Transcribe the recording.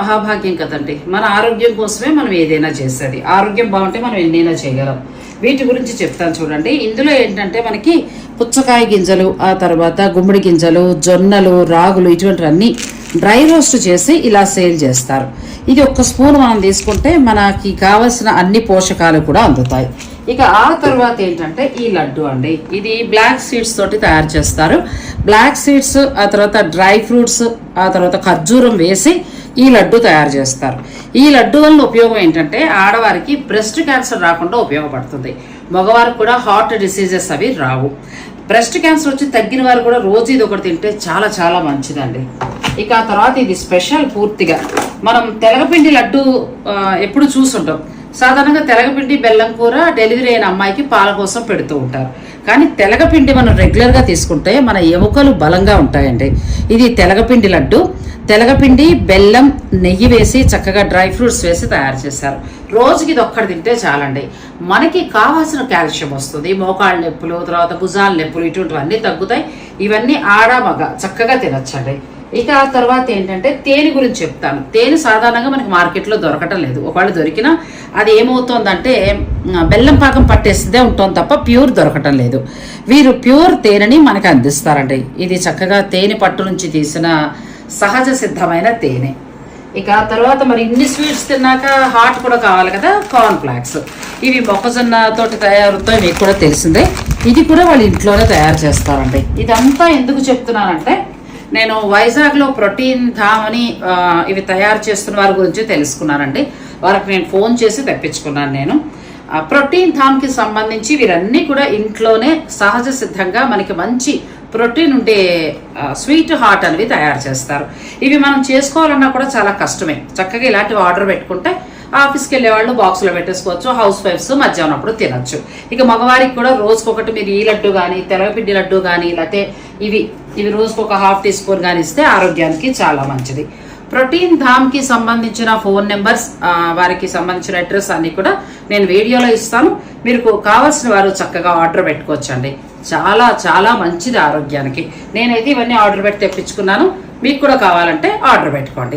మహాభాగ్యం కదండి. మన ఆరోగ్యం కోసమే మనం ఏదైనా చేసేది. ఆరోగ్యం బాగుంటే మనం ఎన్నైనా చేయగలం. వీటి గురించి చెప్తాను చూడండి. ఇందులో ఏంటంటే మనకి పుచ్చకాయ గింజలు, ఆ తర్వాత గుమ్మడి గింజలు, జొన్నలు, రాగులు ఇటువంటివన్నీ డ్రై రోస్ట్ చేసి ఇలా సేల్ చేస్తారు. ఇది ఒక్క స్పూన్ మనం తీసుకుంటే మనకి కావలసిన అన్ని పోషకాలు కూడా అందుతాయి. ఇక ఆ తర్వాత ఏంటంటే ఈ లడ్డు అండి. ఇది బ్లాక్ సీడ్స్ తోటి తయారు చేస్తారు. బ్లాక్ సీడ్స్, ఆ తర్వాత డ్రై ఫ్రూట్స్, ఆ తర్వాత ఖర్జూరం వేసి ఈ లడ్డు తయారు చేస్తారు. ఈ లడ్డు వల్ల ఉపయోగం ఏంటంటే ఆడవారికి బ్రెస్ట్ క్యాన్సర్ రాకుండా ఉపయోగపడుతుంది. మగవారికి కూడా హార్ట్ డిసీజెస్ అవి రావు. బ్రెస్ట్ క్యాన్సర్ వచ్చి తగ్గిన వారు కూడా రోజు ఇది ఒకటి తింటే చాలా చాలా మంచిదండి. ఇక ఆ తర్వాత ఇది స్పెషల్ పూర్తిగా. మనం తెలగపిండి లడ్డు ఎప్పుడు చూసుంటాం. సాధారణంగా తెలగపిండి బెల్లం కూర డెలివరీ అయిన అమ్మాయికి పాల కోసం పెడుతూ ఉంటారు. కానీ తెలగపిండి మనం రెగ్యులర్గా తీసుకుంటే మన ఎముకలు బలంగా ఉంటాయండి. ఇది తెలగపిండి లడ్డు. తెలగపిండి, బెల్లం, నెయ్యి వేసి చక్కగా డ్రై ఫ్రూట్స్ వేసి తయారు చేశారు. రోజుకి ఇది ఒక్కటి తింటే చాలండి. మనకి కావాల్సిన కాల్షియం వస్తుంది. మోకాళ్ళ నొప్పులు, తర్వాత భుజాల నొప్పులు ఇటువంటివన్నీ తగ్గుతాయి. ఇవన్నీ ఆడ మగ చక్కగా తినచ్చండి. ఇక ఆ తర్వాత ఏంటంటే తేనె గురించి చెప్తాను. తేనె సాధారణంగా మనకి మార్కెట్లో దొరకటం లేదు. ఒకవేళ దొరికినా అది ఏమవుతోందంటే బెల్లం పాకం పట్టేసిందే ఉంటుంది తప్ప ప్యూర్ దొరకటం లేదు. వీరు ప్యూర్ తేనెని మనకి అందిస్తారండి. ఇది చక్కగా తేనె పట్టు నుంచి తీసిన సహజ సిద్ధమైన తేనె. ఇక తర్వాత మరి ఇన్ని స్వీట్స్ తిన్నాక హాట్ కూడా కావాలి కదా, కార్న్ ఫ్లాక్స్. ఇవి మొక్కజొన్న తోటి తయారుతో మీకు కూడా తెలిసిందే. ఇది కూడా వాళ్ళు ఇంట్లోనే తయారు చేస్తారండి. ఇదంతా ఎందుకు చెప్తున్నానంటే నేను వైజాగ్లో ప్రోటీన్ ధామ్ అని ఇవి తయారు చేస్తున్న వారి గురించి తెలుసుకున్నానండి. వాళ్ళకి నేను ఫోన్ చేసి తెప్పించుకున్నాను. నేను ప్రోటీన్ ధామ్కి సంబంధించి వీరన్నీ కూడా ఇంట్లోనే సహజ సిద్ధంగా మనకి మంచి ప్రోటీన్ ఉండే స్వీట్ హాట్ అనేవి తయారు చేస్తారు. ఇవి మనం చేసుకోవాలన్నా కూడా చాలా కష్టమే. చక్కగా ఇలాంటివి ఆర్డర్ పెట్టుకుంటే ఆఫీస్కి వెళ్ళే వాళ్ళు బాక్స్లో పెట్టేసుకోవచ్చు. హౌస్ వైఫ్స్ మధ్యాహ్నం అప్పుడు తినచ్చు. ఇక మగవారికి కూడా రోజుకొకటి మీరు ఈ లడ్డు కానీ, తెలగపిండి లడ్డు కానీ, లేకపోతే ఇవి రోజుకొక హాఫ్ టీ స్పూన్ కానీ ఇస్తే ఆరోగ్యానికి చాలా మంచిది. ప్రోటీన్ ధామ్కి సంబంధించిన ఫోన్ నెంబర్స్, వారికి సంబంధించిన అడ్రస్ అన్ని కూడా నేను వీడియోలో ఇస్తాను. మీరు కావాల్సిన వారు చక్కగా ఆర్డర్ పెట్టుకోవచ్చండి. చాలా చాలా మంచిది ఆరోగ్యానికి. నేనైతే ఇవన్నీ ఆర్డర్ పెట్టి తెప్పించుకున్నాను. మీకు కూడా కావాలంటే ఆర్డర్ పెట్టుకోండి.